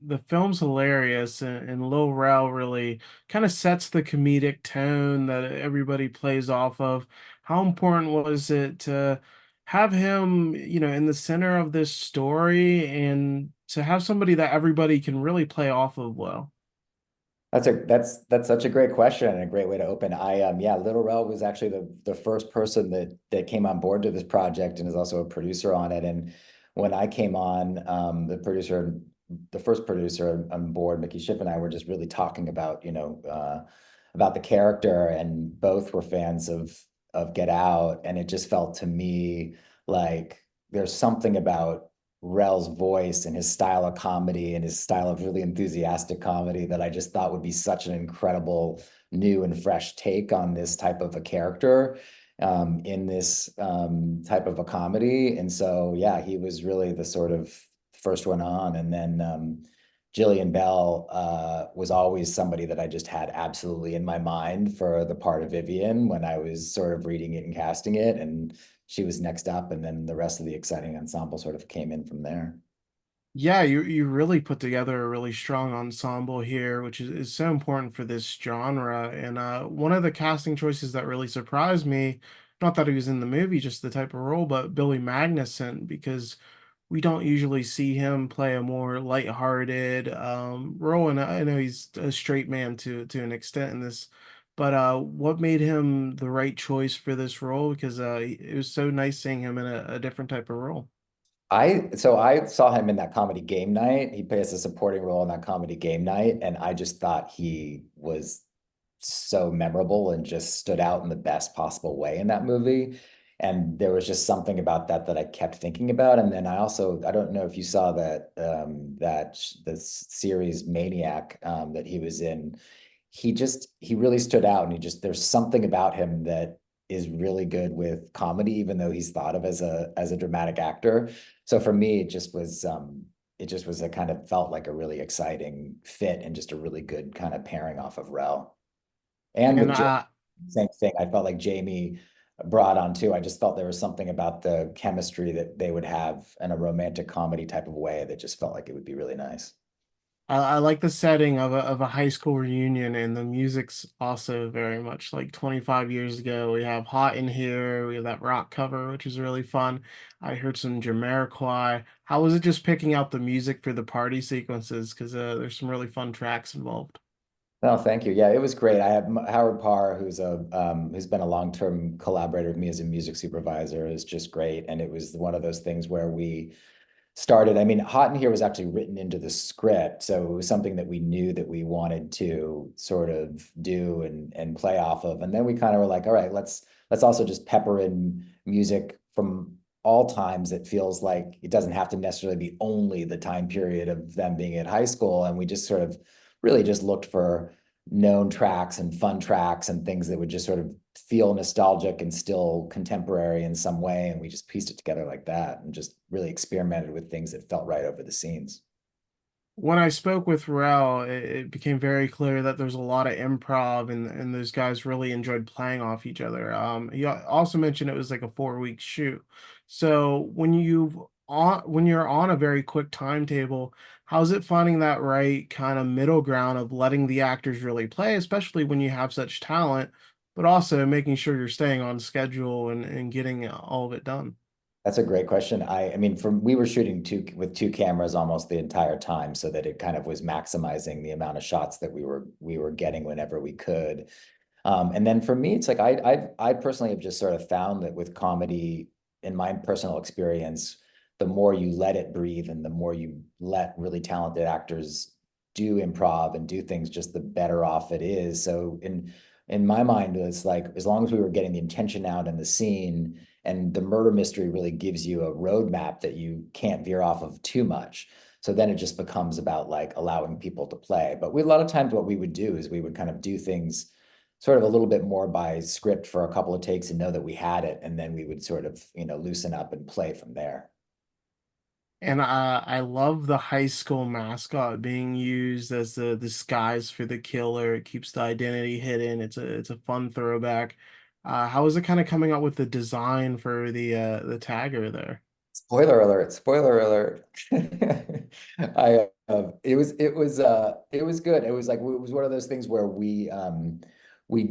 the film's hilarious, and Lil Rel really kind of sets the comedic tone that everybody plays off of. How important was it to have him, in the center of this story and to have somebody that everybody can really play off of well? That's such a great question and a great way to open. Yeah, Lil Rel was actually the first person that came on board to this project and is also a producer on it. And when I came on, the first producer on board, Mickey Schiff and I were just really talking about, about the character, and both were fans of Get Out, and it just felt to me like there's something about Rel's voice and his style of comedy and his style of really enthusiastic comedy that I just thought would be such an incredible new and fresh take on this type of a character in this type of a comedy. And so, yeah, he was really the sort of first one on. And then Jillian Bell was always somebody that I just had absolutely in my mind for the part of Vivian when I was sort of reading it and casting it. And she was next up, and then the rest of the exciting ensemble sort of came in from there. Yeah, you really put together a really strong ensemble here, which is so important for this genre. And one of the casting choices that really surprised me, not that he was in the movie, just the type of role, but Billy Magnussen, because we don't usually see him play a more lighthearted role. And I know he's a straight man to an extent in this, but what made him the right choice for this role? Because it was so nice seeing him in a different type of role. I saw him in that comedy Game Night. He plays a supporting role in that comedy Game Night, and I just thought he was so memorable and just stood out in the best possible way in that movie. And there was just something about that that I kept thinking about. And then I don't know if you saw the series Maniac that he was in. He really stood out, and there's something about him that is really good with comedy, even though he's thought of as a dramatic actor. So for me, it just was a kind of felt like a really exciting fit and just a really good kind of pairing off of Rel. And And with Jamie, same thing. I felt like Jamie brought on too. I just felt there was something about the chemistry that they would have in a romantic comedy type of way that just felt like it would be really nice. I like the setting of a high school reunion, and the music's also very much like 25 years ago. We have Hot in Here, we have that rock cover, which is really fun. I heard some Jamiroquai. How was it just picking out the music for the party sequences? Because there's some really fun tracks involved. No, thank you. Yeah, it was great. I have Howard Parr, who's been a long-term collaborator with me as a music supervisor, is just great. And it was one of those things where we started. I mean, Hot in Here was actually written into the script, so it was something that we knew that we wanted to sort of do and play off of. And then we kind of were like, all right, let's also just pepper in music from all times. It feels like it doesn't have to necessarily be only the time period of them being at high school. And we just sort of really just looked for known tracks and fun tracks and things that would just sort of feel nostalgic and still contemporary in some way. And we just pieced it together like that and just really experimented with things that felt right over the scenes. When I spoke with Rel, it became very clear that there's a lot of improv, and those guys really enjoyed playing off each other. He also mentioned it was like a 4 week shoot. So when you're on a very quick timetable, how's it finding that right kind of middle ground of letting the actors really play, especially when you have such talent, but also making sure you're staying on schedule and getting all of it done? That's a great question. I mean, we were shooting with two cameras almost the entire time, so that it kind of was maximizing the amount of shots that we were getting whenever we could. And then for me, it's like I personally have just sort of found that with comedy, in my personal experience, the more you let it breathe and the more you let really talented actors do improv and do things, just the better off it is. So in my mind, it's like as long as we were getting the intention out in the scene, and the murder mystery really gives you a roadmap that you can't veer off of too much. So then it just becomes about like allowing people to play. But a lot of times what we would do is we would kind of do things sort of a little bit more by script for a couple of takes and know that we had it, and then we would sort of, loosen up and play from there. And I love the high school mascot being used as the disguise for the killer. It keeps the identity hidden. It's a fun throwback. How is it kind of coming up with the design for the tagger there? Spoiler alert, spoiler alert. it was good. It was like, it was one of those things where we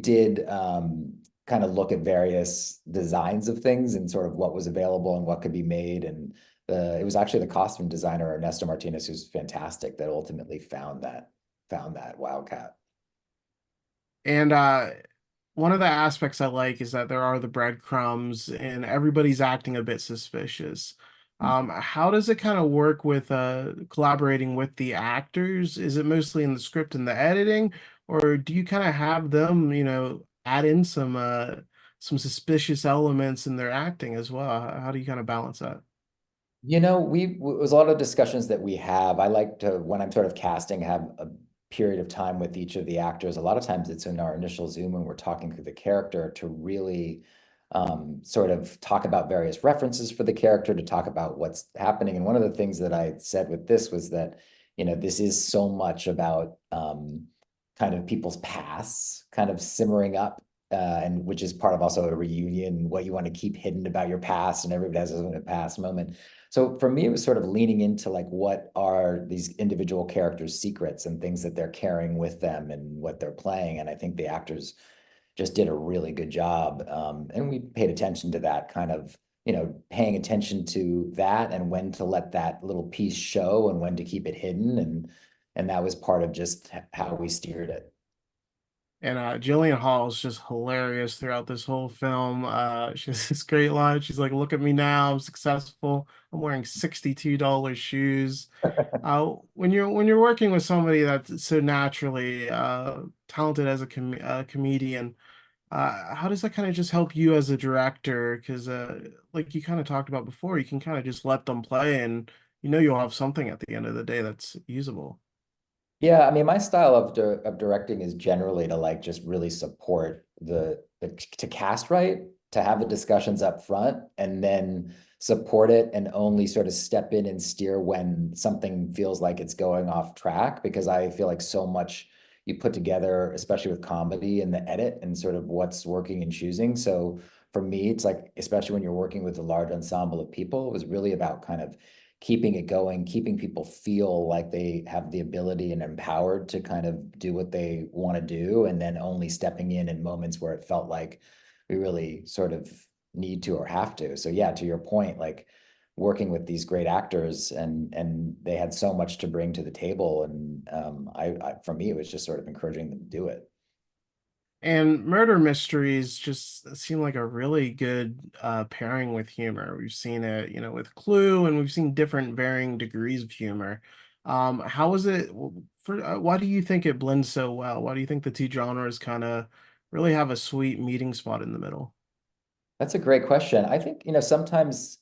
did kind of look at various designs of things and sort of what was available and what could be made. And it was actually the costume designer, Ernesto Martinez, who's fantastic, that ultimately found that Wildcat. And one of the aspects I like is that there are the breadcrumbs and everybody's acting a bit suspicious. How does it kind of work with collaborating with the actors? Is it mostly in the script and the editing, or do you kind of have them, add in some suspicious elements in their acting as well? How do you kind of balance that? It was a lot of discussions that we have. I like to, when I'm sort of casting, have a period of time with each of the actors. A lot of times it's in our initial Zoom when we're talking through the character to really sort of talk about various references for the character, to talk about what's happening. And one of the things that I said with this was that, this is so much about kind of people's pasts kind of simmering up, and which is part of also a reunion, what you want to keep hidden about your past, and everybody has a past moment. So for me, it was sort of leaning into like, what are these individual characters' secrets and things that they're carrying with them and what they're playing. And I think the actors just did a really good job. And we paid attention to that kind of, paying attention to that and when to let that little piece show and when to keep it hidden. And that was part of just how we steered it. And Jillian Hall is just hilarious throughout this whole film. She has this great line. She's like, "Look at me now, I'm successful. I'm wearing $62 shoes." When you're working with somebody that's so naturally talented as a comedian, how does that kind of just help you as a director? Because like you kind of talked about before, you can kind of just let them play, and you'll have something at the end of the day that's usable. Yeah, I mean, my style of directing is generally to like just really support to cast right, to have the discussions up front, and then support it and only sort of step in and steer when something feels like it's going off track. Because I feel like so much you put together, especially with comedy and the edit and sort of what's working and choosing. So for me, it's like, especially when you're working with a large ensemble of people, it was really about kind of keeping it going, keeping people feel like they have the ability and empowered to kind of do what they want to do, and then only stepping in moments where it felt like we really sort of need to or have to. So yeah, to your point, like working with these great actors, and they had so much to bring to the table, and for me, it was just sort of encouraging them to do it. And murder mysteries just seem like a really good pairing with humor. We've seen it, with Clue, and we've seen different varying degrees of humor. How is it for? Why do you think it blends so well? Why do you think the two genres kind of really have a sweet meeting spot in the middle? That's a great question. I think, sometimes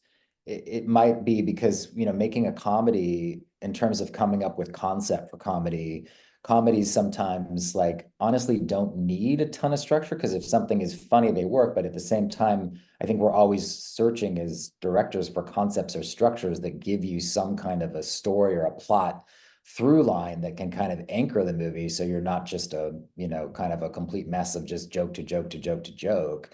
it might be because, making a comedy in terms of coming up with concept for comedy, comedies sometimes like honestly don't need a ton of structure, because if something is funny, they work. But at the same time, I think we're always searching as directors for concepts or structures that give you some kind of a story or a plot through line that can kind of anchor the movie. So you're not just kind of a complete mess of just joke to joke to joke to joke.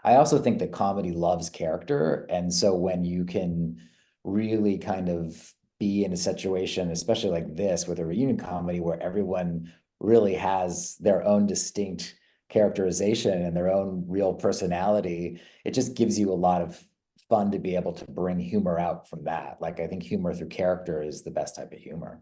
I also think that comedy loves character. And so when you can really kind of be in a situation, especially like this with a reunion comedy, where everyone really has their own distinct characterization and their own real personality, it just gives you a lot of fun to be able to bring humor out from that. Like, I think humor through character is the best type of humor.